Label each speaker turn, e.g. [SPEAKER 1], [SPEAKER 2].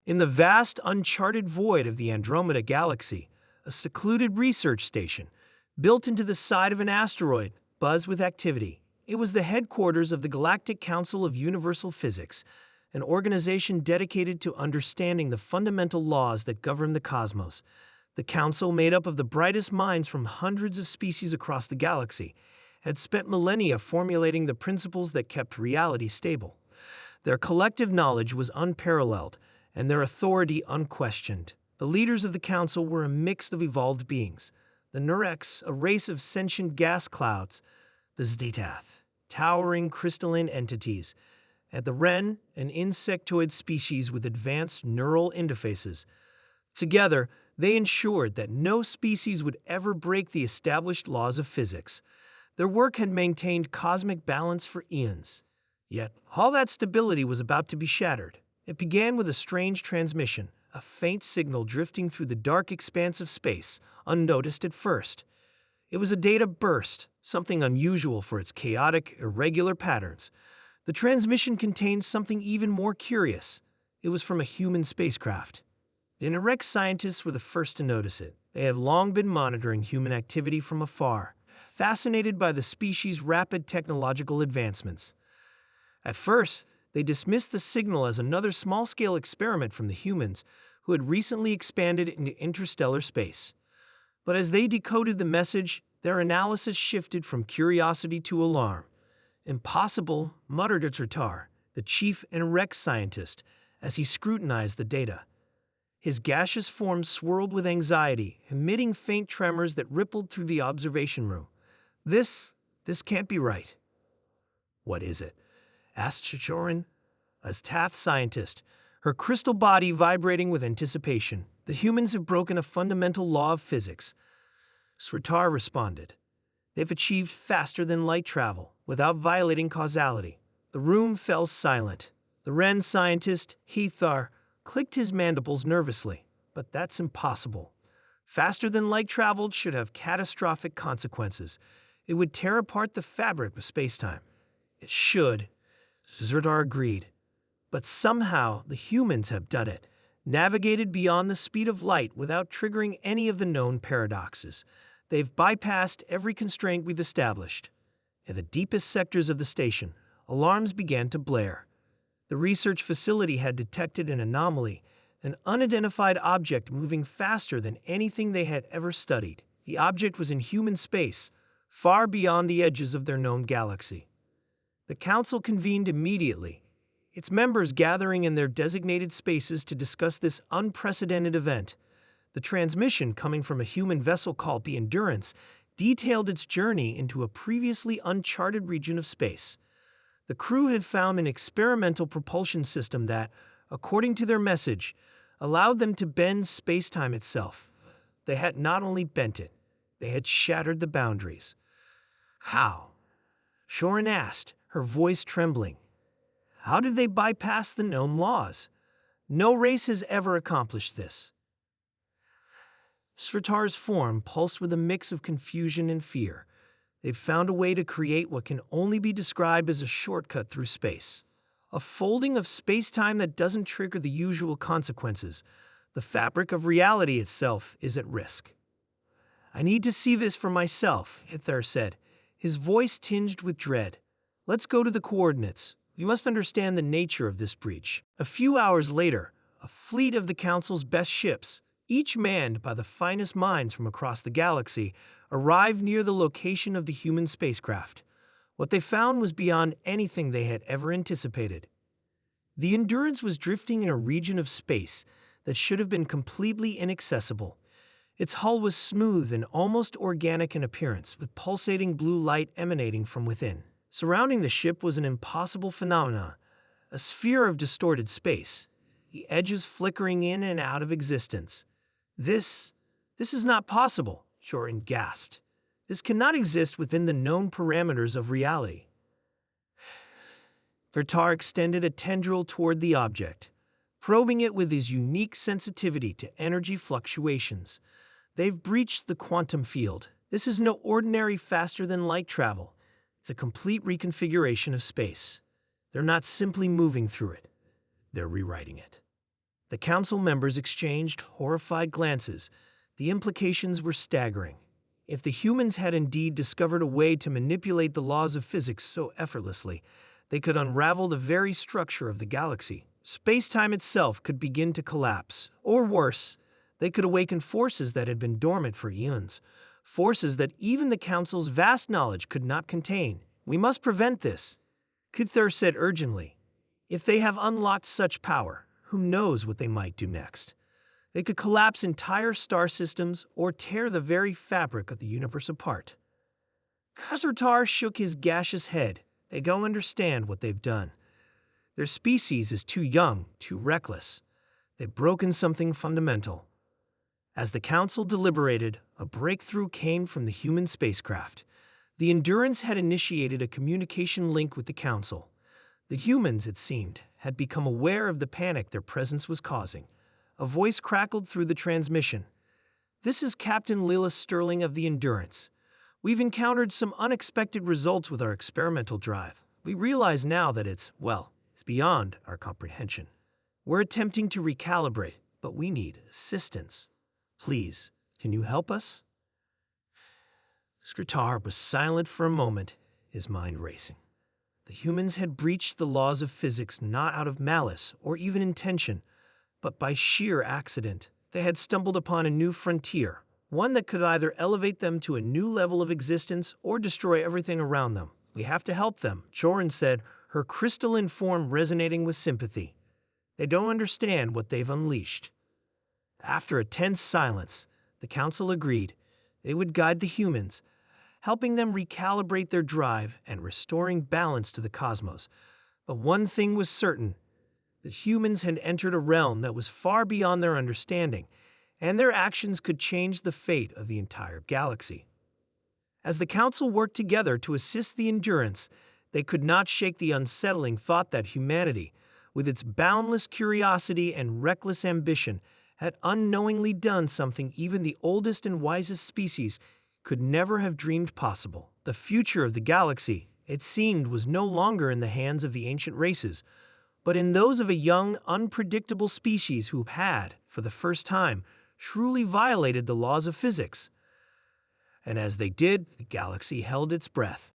[SPEAKER 1] In the vast, uncharted void of the Andromeda Galaxy, a secluded research station, built into the side of an asteroid, buzzed with activity. It was the headquarters of the Galactic Council of Universal Physics, an organization dedicated to understanding the fundamental laws that govern the cosmos. The council, made up of the brightest minds from hundreds of species across the galaxy, had spent millennia formulating the principles that kept reality stable. Their collective knowledge was unparalleled, and their authority unquestioned. The leaders of the council were a mix of evolved beings: the Nurex, a race of sentient gas clouds; the Zdetath, towering crystalline entities; and the Wren, an insectoid species with advanced neural interfaces. Together, they ensured that no species would ever break the established laws of physics. Their work had maintained cosmic balance for eons. Yet, all that stability was about to be shattered. It began with a strange transmission, a faint signal drifting through the dark expanse of space, unnoticed at first. It was a data burst, something unusual for its chaotic, irregular patterns. The transmission contained something even more curious. It was from a human spacecraft. The Orcs scientists were the first to notice it. They had long been monitoring human activity from afar, fascinated by the species' rapid technological advancements. At first, they dismissed the signal as another small-scale experiment from the humans who had recently expanded into interstellar space. But as they decoded the message, their analysis shifted from curiosity to alarm. "Impossible," muttered Tatar, the chief Orcs scientist, as he scrutinized the data. His gaseous form swirled with anxiety, emitting faint tremors that rippled through the observation room. This can't be right." "What is it?" asked Chichorin, a Tath scientist, her crystal body vibrating with anticipation. "The humans have broken a fundamental law of physics," Sritar responded. "They've achieved faster-than-light travel, without violating causality." The room fell silent. The Wren scientist, Heathar, clicked his mandibles nervously. "But that's impossible. Faster-than-light travel should have catastrophic consequences. It would tear apart the fabric of spacetime." "It should," Zerdar agreed. "But somehow the humans have done it, navigated beyond the speed of light without triggering any of the known paradoxes. They've bypassed every constraint we've established." In the deepest sectors of the station, alarms began to blare. The research facility had detected an anomaly, an unidentified object moving faster than anything they had ever studied. The object was in human space, far beyond the edges of their known galaxy. The council convened immediately, its members gathering in their designated spaces to discuss this unprecedented event. The transmission, coming from a human vessel called the Endurance, detailed its journey into a previously uncharted region of space. The crew had found an experimental propulsion system that, according to their message, allowed them to bend spacetime itself. They had not only bent it, they had shattered the boundaries. "How?" Shorin asked, her voice trembling. "How did they bypass the known laws? No race has ever accomplished this." Sritar's form pulsed with a mix of confusion and fear. They've found a way to create what can only be described as a shortcut through space. A folding of space-time that doesn't trigger the usual consequences. The fabric of reality itself is at risk. "I need to see this for myself," Ithar said, his voice tinged with dread. "Let's go to the coordinates. We must understand the nature of this breach." A few hours later, a fleet of the Council's best ships, each manned by the finest minds from across the galaxy, arrived near the location of the human spacecraft. What they found was beyond anything they had ever anticipated. The Endurance was drifting in a region of space that should have been completely inaccessible. Its hull was smooth and almost organic in appearance, with pulsating blue light emanating from within. Surrounding the ship was an impossible phenomenon, a sphere of distorted space, the edges flickering in and out of existence. This is not possible," Shorin gasped. "This cannot exist within the known parameters of reality." Vertar extended a tendril toward the object, probing it with his unique sensitivity to energy fluctuations. "They've breached the quantum field. This is no ordinary faster-than-light travel. It's a complete reconfiguration of space. They're not simply moving through it. They're rewriting it." The council members exchanged horrified glances. The implications were staggering. If the humans had indeed discovered a way to manipulate the laws of physics so effortlessly, they could unravel the very structure of the galaxy. Space-time itself could begin to collapse. Or worse, they could awaken forces that had been dormant for eons, forces that even the Council's vast knowledge could not contain. We must prevent this, Kuthur said urgently. If they have unlocked such power, who knows what they might do next? They could collapse entire star systems or tear the very fabric of the universe apart. Khazartar shook his gaseous head. They don't understand what they've done. Their species is too young, too reckless. They've broken something fundamental. As the Council deliberated, a breakthrough came from the human spacecraft. The Endurance had initiated a communication link with the Council. The humans, it seemed, had become aware of the panic their presence was causing. A voice crackled through the transmission. "This is Captain Lila Sterling of the Endurance. We've encountered some unexpected results with our experimental drive. We realize now that it's beyond our comprehension. We're attempting to recalibrate, but we need assistance. Please, can you help us?" Skritar was silent for a moment, his mind racing. The humans had breached the laws of physics not out of malice or even intention, but by sheer accident. They had stumbled upon a new frontier, one that could either elevate them to a new level of existence or destroy everything around them. "We have to help them," Joran said, her crystalline form resonating with sympathy. "They don't understand what they've unleashed." After a tense silence, the Council agreed they would guide the humans, helping them recalibrate their drive and restoring balance to the cosmos. But one thing was certain: that humans had entered a realm that was far beyond their understanding, and their actions could change the fate of the entire galaxy. As the Council worked together to assist the Endurance, they could not shake the unsettling thought that humanity, with its boundless curiosity and reckless ambition, had unknowingly done something even the oldest and wisest species could never have dreamed possible. The future of the galaxy, it seemed, was no longer in the hands of the ancient races, but in those of a young, unpredictable species who had, for the first time, truly violated the laws of physics. And as they did, the galaxy held its breath.